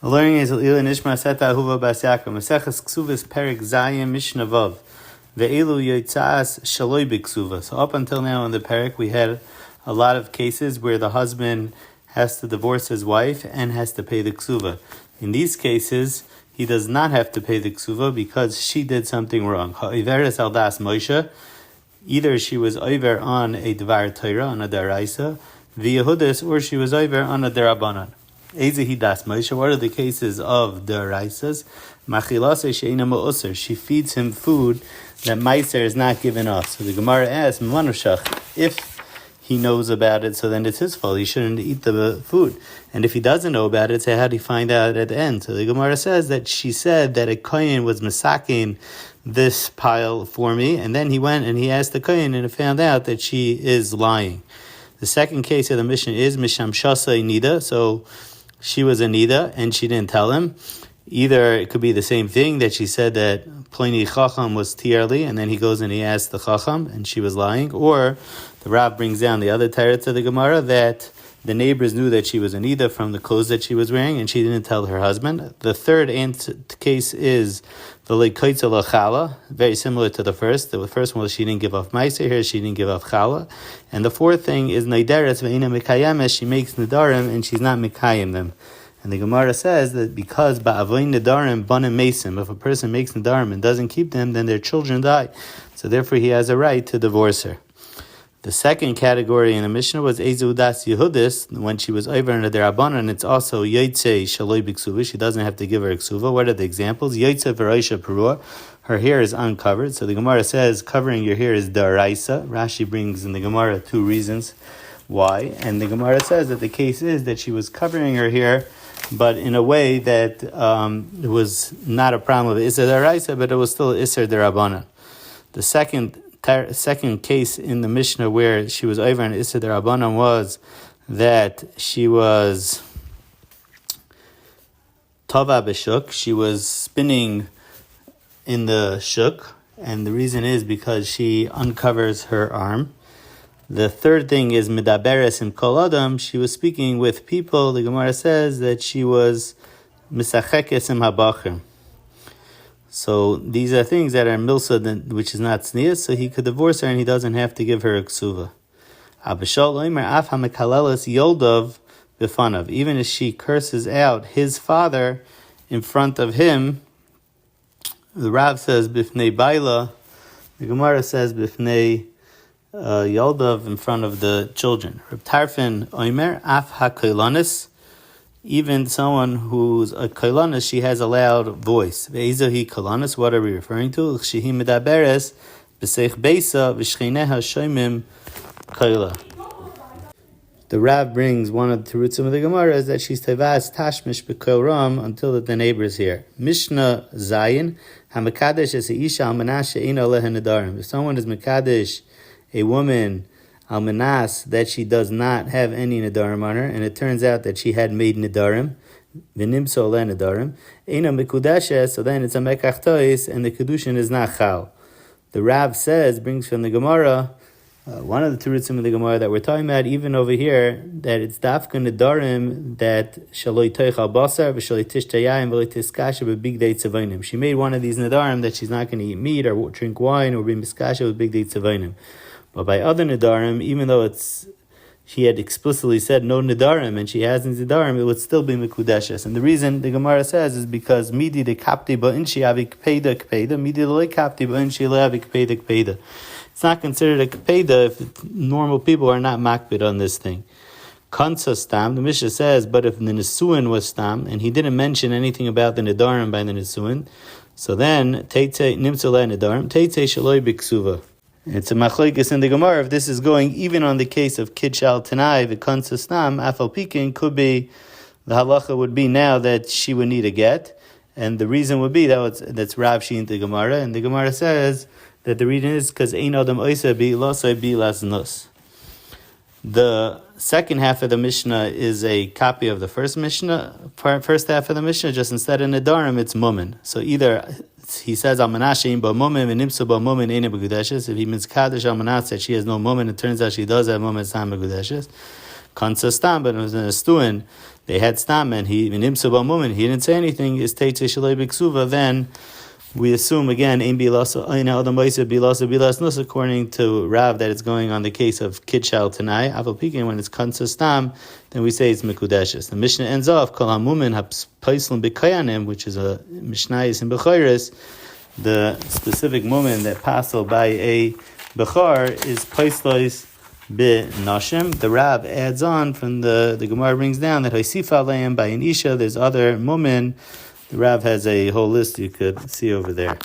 Learning is Nishmas Etta Ahuva bas Yaakov. Maseches Kesubos Perik Zayin Mishna Yomi. Ve'elu yotzas shaloi b'ksuvos. So up until now in the parak, we had a lot of cases where the husband has to divorce his wife and has to pay the ksuva. In these cases, he does not have to pay the ksuva because she did something wrong. Ha'iveret al das Moshe. Either she was over on a dvar Torah, on a daraisa, v'yehudis, or she was over on a derabanan. Ezehi das Moshe. What are the cases of daraisas? Machilase she'ina ma'user. She feeds him food that Meiser is not given off. So the Gemara asks, if he knows about it, so then it's his fault. He shouldn't eat the food. And if he doesn't know about it, so how do you find out at the end? So the Gemara says that she said that a kohen was masaking this pile for me, and then he went and he asked the kohen, and it found out that she is lying. The second case of the mission is Misham Shasa Nida. So she was a Nida, and she didn't tell him. Either it could be the same thing, that she said that Pliny Chacham was Tierli, and then he goes and he asks the Chacham, and she was lying. Or the Rav brings down the other teretz of the Gemara, that the neighbors knew that she was Anida from the clothes that she was wearing, and she didn't tell her husband. The third case is the Leikaitza Lachala, very similar to the first. The first one was she didn't give off Meiser, here she didn't give off Chala. And the fourth thing is Neideres Ve'ina Mikayemes, she makes Nidarim, and she's not Mikayim them. And the Gemara says that because ba'avoin nedarim banim mesim, if a person makes nedarim and doesn't keep them, then their children die. So therefore he has a right to divorce her. The second category in the Mishnah was Ezudas Yehudis, when she was over in the Derabanan, it's also Yotzei Shaloi B'Ksuva, she doesn't have to give her a Ksuva. What are the examples? Yotzei V'Raisha Perua, her hair is uncovered. So the Gemara says covering your hair is Daraisa. Rashi brings in the Gemara two reasons why. And the Gemara says that the case is that she was covering her hair, but in a way that it was not a problem of Isser Daraisa, but it was still Isser Derabana. The second case in the Mishnah where she was over in Isser Derabana was that she was Tava B'Shuk, she was spinning in the Shuk, and the reason is because she uncovers her arm. The third thing is Midaberes in Kol Adam. She was speaking with people. The Gemara says that she was Misachekes im Habachim. So these are things that are Milsa, which is not Tznius, so he could divorce her and he doesn't have to give her a Ksuva. Abishal Oimer Af HaMekaleles Yoldov Bifanav. Even if she curses out his father in front of him, the Rav says Bifnei Baila, the Gemara says Bifnei Yaldav in front of the children. Reb Tarfin Oimer Af HaKoilanis, even someone who's a Koilanis, she has a loud voice. Ve'izahi Koilanis, what are we referring to? Shehi Medaberes B'Seich Beisa V'Shchineha Shoimim Koila. The Rav brings one of the terutzim of the Gemara is that she's tevas tashmish b'kol ram until the neighbors hear. Mishna Zayin HaMekadesh es Isha Al Manas She'eino Leha Nedarim. If someone is Mekadesh a woman almanas that she does not have any nedarim on her, and it turns out that she had made nedarim, v'nimso le nedarim, eina mikudeshes, so then it's a mekach tois, and the kedushin is not chal. The Rav brings from the Gemara, one of the terutzim of the Gemara that we're talking about, even over here, that it's dafka nedarim that shaloi toich al basar v'shaloi tishtayayim v'loi tiskasha b'big day tzavainim. She made one of these nedarim that she's not going to eat meat or drink wine or be miskasha with big day tzavainim. But by other nedarim, even though she had explicitly said no nedarim and she hasn't nedarim, it would still be mikudeshes. And the reason the Gemara says is because midi de kapti ba'inshi avi kpeda kpeda, midi de le kapti ba'inshi le avi kpeda kpeda. It's not considered a kpeda if normal people are not makbid on this thing. Kansa stam, the Mishnah says, but if the nesuin was stam and he didn't mention anything about the nedarim by the nesuin, so then teitze nimtze le nedarim, teitze shaloi b'ksuva. It's a machlokes in the Gemara. If this is going even on the case of Kid Shal Tanai, the Kansasnam, Afal Pikin, could be, the halacha would be now that she would need a get. And the reason would be that's Rav Shi in the Gemara. And the Gemara says that the reason is because Ein Adam Oisa Bi Losai Bi Lasnus. The second half of the Mishnah is a copy of the first half of the Mishnah, just instead of Nedarim, it's Mumin. So either he says Almanashim ba Mumin and Nimsa ba Mumin ain't begudeshes. If he means Kaddish Almanach that she has no Mumin, it turns out she does have Mumin, it's not begudeshes. Kansastam, but it was in a stuin they had stam and he didn't say anything, is teitze shalei b'ksuva, then we assume again, according to Rav, that it's going on the case of Kitchal Tanai. Aval Pikin, when it's Kansa Stam, then we say it's Mekudeshes. The Mishnah ends off, Kol HaMumin HaPaislim B'Kayanim, which is a Mishnayis in Bechayris. The specific mumin that passel by a Bechar is Paislois B'Nashim. The Rav adds on from the Gemara brings down that Haisifa Aleim by an Isha, there's other mumin. The Rav has a whole list you could see over there.